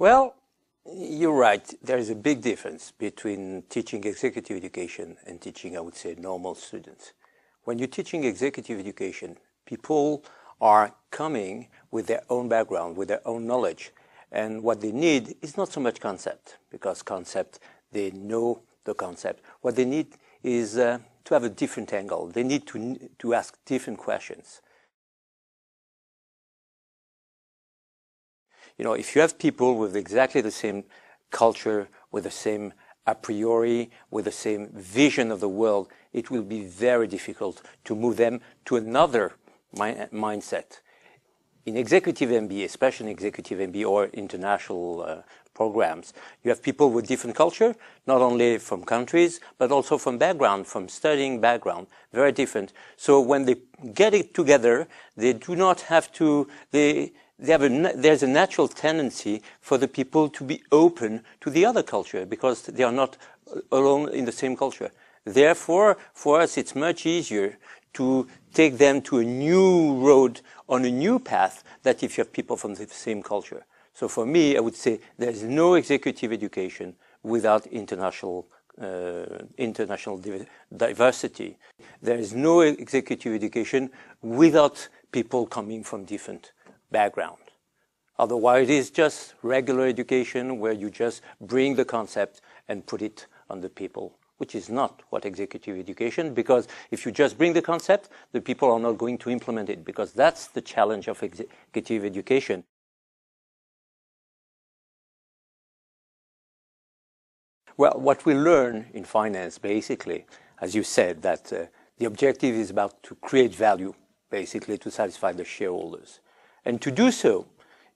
Well, you're right. There is a big difference between teaching executive education and teaching, I would say, normal students. When you're teaching executive education, people are coming with their own background, with their own knowledge. And what they need is not so much concept, because concept, they know the concept. What they need is to have a different angle. They need to ask different questions. You know, if you have people with exactly the same culture, with the same a priori, with the same vision of the world, it will be very difficult to move them to another mindset. In executive MBA, especially in executive MBA or international programs, you have people with different culture, not only from countries, but also from background, from studying background, very different. So when they get it together, they do not have to, there's a natural tendency for the people to be open to the other culture because they are not alone in the same culture. Therefore, for us, it's much easier to take them to a new road on a new path than if you have people from the same culture. So for me, I would say there's no executive education without international diversity. There is no executive education without people coming from different background. Otherwise, it is just regular education where you just bring the concept and put it on the people, which is not what executive education, because if you just bring the concept, the people are not going to implement it, because that's the challenge of executive education. Well, what we learn in finance, basically, as you said, that the objective is about to create value, basically to satisfy the shareholders. And to do so,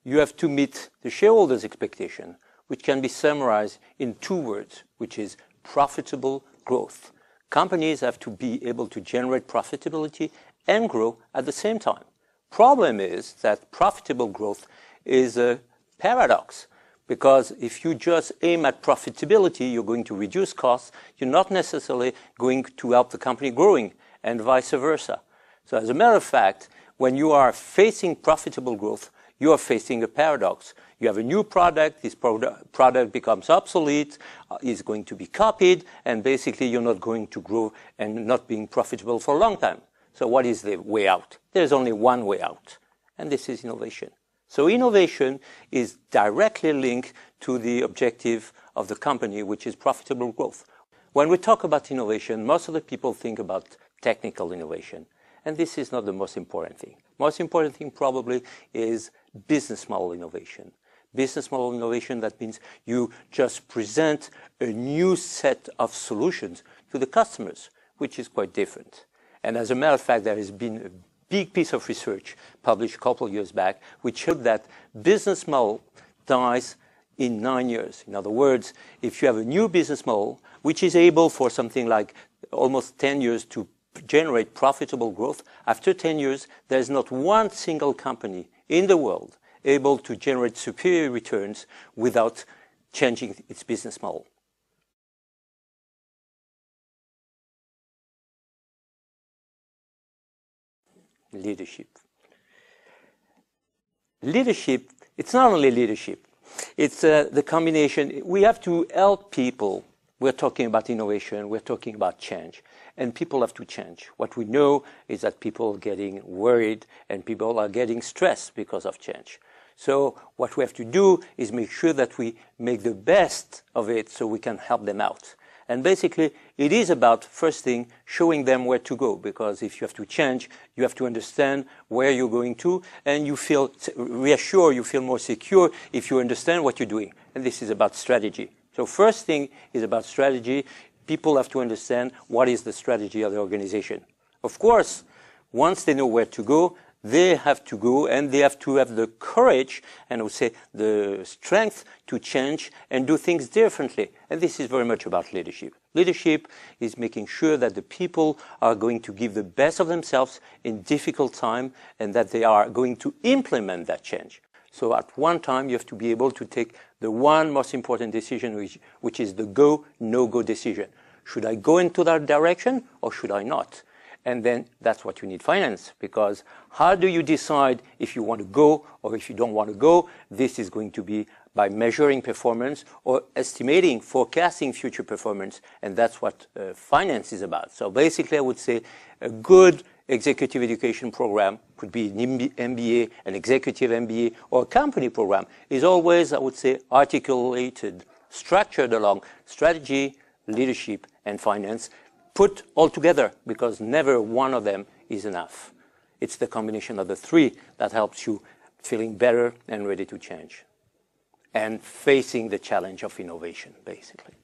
you have to meet the shareholders' expectation, which can be summarized in 2 words, which is profitable growth. Companies have to be able to generate profitability and grow at the same time. Problem is that profitable growth is a paradox, because if you just aim at profitability, you're going to reduce costs. You're not necessarily going to help the company growing, and vice versa. So as a matter of fact, when you are facing profitable growth, you are facing a paradox. You have a new product, this product becomes obsolete, is going to be copied, and basically you're not going to grow and not being profitable for a long time. So what is the way out? There's only one way out, and this is innovation. So innovation is directly linked to the objective of the company, which is profitable growth. When we talk about innovation, most of the people think about technical innovation, and this is not the most important thing. Most important thing probably is business model innovation. Business model innovation, that means you just present a new set of solutions to the customers, which is quite different. And as a matter of fact, there has been a big piece of research published a couple of years back, which showed that business model dies in 9 years. In other words, if you have a new business model, which is able for something like almost 10 years to generate profitable growth, after 10 years, there's not one single company in the world able to generate superior returns without changing its business model. Leadership. Leadership, it's not only leadership, it's the combination. We have to help people. We're talking about innovation, we're talking about change, and people have to change. What we know is that people are getting worried and people are getting stressed because of change. So what we have to do is make sure that we make the best of it so we can help them out. And basically, it is about, first thing, showing them where to go, because if you have to change, you have to understand where you're going to, and you feel reassured, you feel more secure if you understand what you're doing. And this is about strategy. So first thing is about strategy. People have to understand what is the strategy of the organization. Of course, once they know where to go, they have to go, and they have to have the courage and I would say the strength to change and do things differently. And this is very much about leadership. Leadership is making sure that the people are going to give the best of themselves in difficult time and that they are going to implement that change. So at one time, you have to be able to take the one most important decision, which is the go, no-go decision. Should I go into that direction or should I not? And then that's what you need finance, because how do you decide if you want to go or if you don't want to go? This is going to be by measuring performance or estimating, forecasting future performance, and that's what finance is about. So basically, I would say a good executive education program could be an MBA, an executive MBA, or a company program is always, I would say, articulated, structured along strategy, leadership, and finance, put all together, because never one of them is enough. It's the combination of the three that helps you feeling better and ready to change and facing the challenge of innovation, basically.